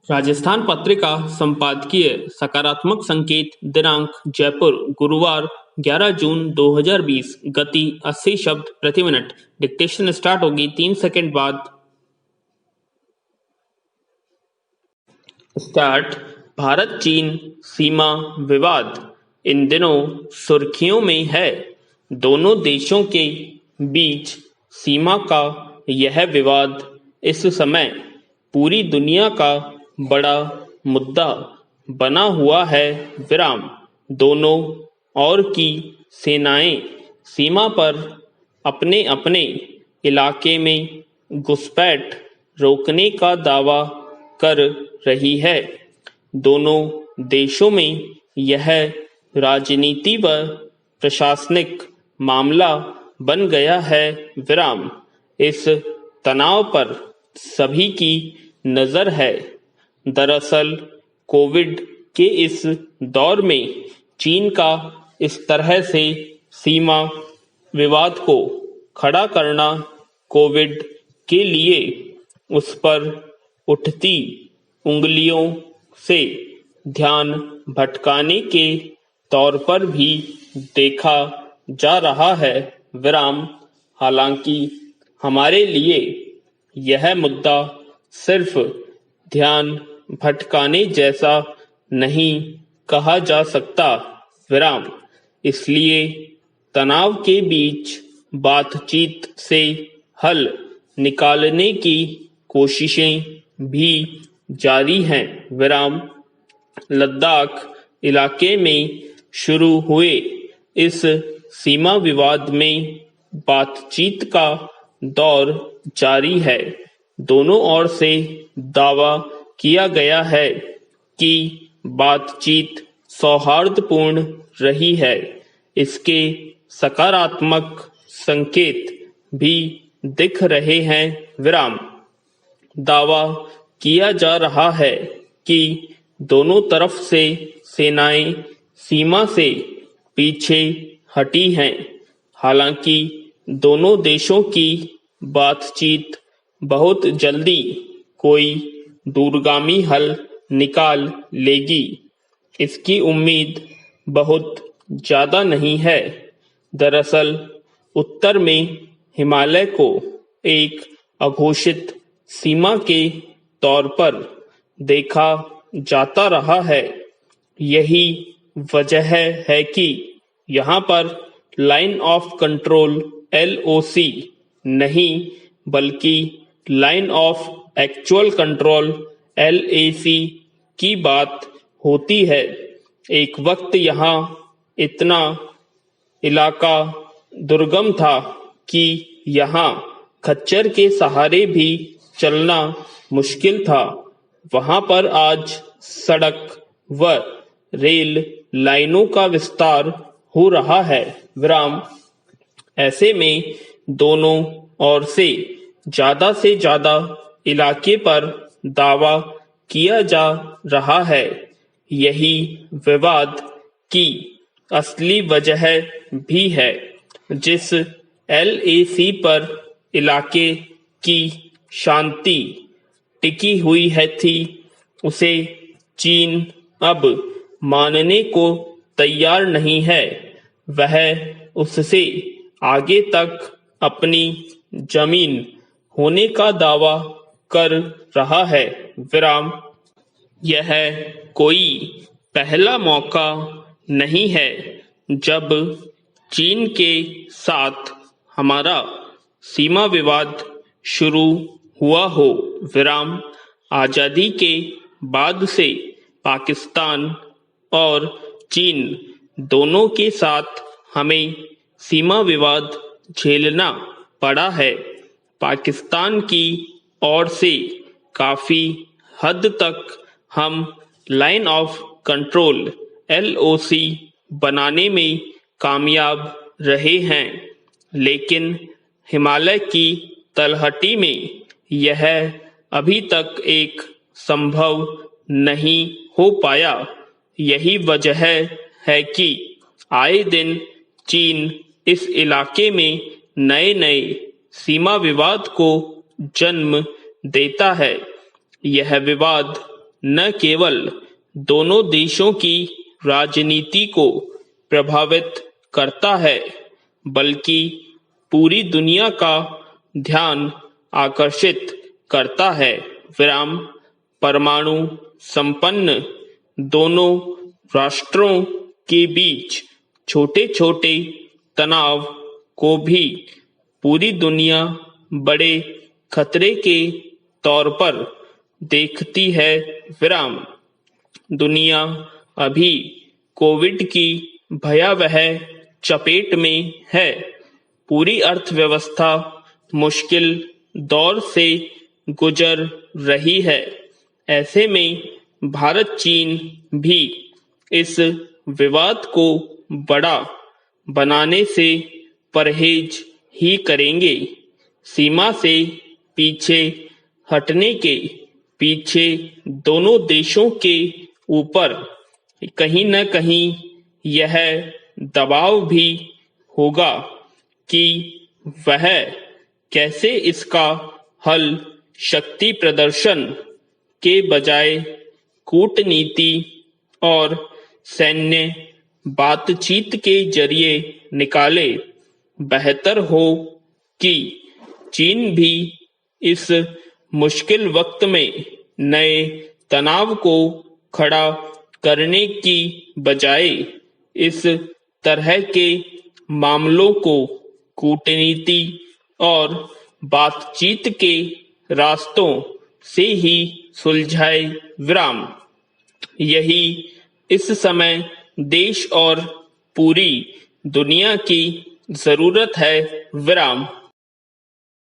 राजस्थान पत्रिका संपादकीय सकारात्मक संकेत दिनांक जयपुर गुरुवार 11 जून 2020 गति 80 शब्द प्रति मिनट। डिक्टेशन स्टार्ट होगी 3 सेकंड बाद। स्टार्ट। भारत चीन सीमा विवाद इन दिनों सुर्खियों में है। दोनों देशों के बीच सीमा का यह विवाद इस समय पूरी दुनिया का बड़ा मुद्दा बना हुआ है। विराम। दोनों ओर की सेनाएं सीमा पर अपने अपने इलाके में घुसपैठ रोकने का दावा कर रही है। दोनों देशों में यह राजनीति व प्रशासनिक मामला बन गया है। विराम। इस तनाव पर सभी की नजर है। दरअसल कोविड के इस दौर में चीन का इस तरह से सीमा विवाद को खड़ा करना कोविड के लिए उस पर उठती उंगलियों से ध्यान भटकाने के तौर पर भी देखा जा रहा है। विराम। हालांकि हमारे लिए यह मुद्दा सिर्फ ध्यान भटकाने जैसा नहीं कहा जा सकता। विराम। इसलिए तनाव के बीच बातचीत से हल निकालने की कोशिशें भी जारी हैं। विराम। लद्दाख इलाके में शुरू हुए इस सीमा विवाद में बातचीत का दौर जारी है। दोनों ओर से दावा किया गया है कि बातचीत सौहार्दपूर्ण रही है। इसके सकारात्मक संकेत भी दिख रहे हैं। विराम। दावा किया जा रहा है कि दोनों तरफ से सेनाएं सीमा से पीछे हटी हैं। हालांकि दोनों देशों की बातचीत बहुत जल्दी कोई दूरगामी हल निकाल लेगी, इसकी उम्मीद बहुत ज्यादा नहीं है। दरअसल उत्तर में हिमालय को एक अघोषित सीमा के तौर पर देखा जाता रहा है। यही वजह है कि यहाँ पर लाइन ऑफ कंट्रोल LOC नहीं बल्कि line of actual control LAC की बात होती है। एक वक्त यहाँ इतना इलाका दुर्गम था कि यहाँ खच्चर के सहारे भी चलना मुश्किल था। वहाँ पर आज सड़क व रेल लाइनों का विस्तार हो रहा है। विराम। ऐसे में दोनों ओर से ज्यादा इलाके पर दावा किया जा रहा है। यही विवाद की असली वजह भी है। जिस LAC पर इलाके की शांति टिकी हुई है थी, उसे चीन अब मानने को तैयार नहीं है। वह उससे आगे तक अपनी जमीन होने का दावा कर रहा है। विराम। यह कोई पहला मौका नहीं है जब चीन के साथ हमारा सीमा विवाद शुरू हुआ हो। विराम। आजादी के बाद से पाकिस्तान और चीन दोनों के साथ हमें सीमा विवाद झेलना पड़ा है। पाकिस्तान की ओर से काफी हद तक हम लाइन ऑफ कंट्रोल LOC बनाने में कामयाब रहे हैं, लेकिन हिमालय की तलहटी में यह अभी तक एक संभव नहीं हो पाया। यही वजह है कि आए दिन चीन इस इलाके में नए सीमा विवाद को जन्म देता है। यह विवाद न केवल दोनों देशों की राजनीति को प्रभावित करता है, बल्कि पूरी दुनिया का ध्यान आकर्षित करता है। विराम। परमाणु संपन्न दोनों राष्ट्रों के बीच छोटे छोटे तनाव को भी पूरी दुनिया बड़े खतरे के तौर पर देखती है। विराम। दुनिया अभी कोविड की भयावह चपेट में है। पूरी अर्थव्यवस्था मुश्किल दौर से गुजर रही है। ऐसे में भारत चीन भी इस विवाद को बड़ा बनाने से परहेज ही करेंगे। सीमा से पीछे हटने के पीछे दोनों देशों के ऊपर कहीं न कहीं यह दबाव भी होगा कि वह कैसे इसका हल शक्ति प्रदर्शन के बजाय कूटनीति और सैन्य बातचीत के जरिए निकाले। बेहतर हो कि चीन भी इस मुश्किल वक्त में नए तनाव को खड़ा करने की बजाय इस तरह के मामलों को कूटनीति और बातचीत के रास्तों से ही सुलझाए। विराम। यही इस समय देश और पूरी दुनिया की जरूरत है। विराम।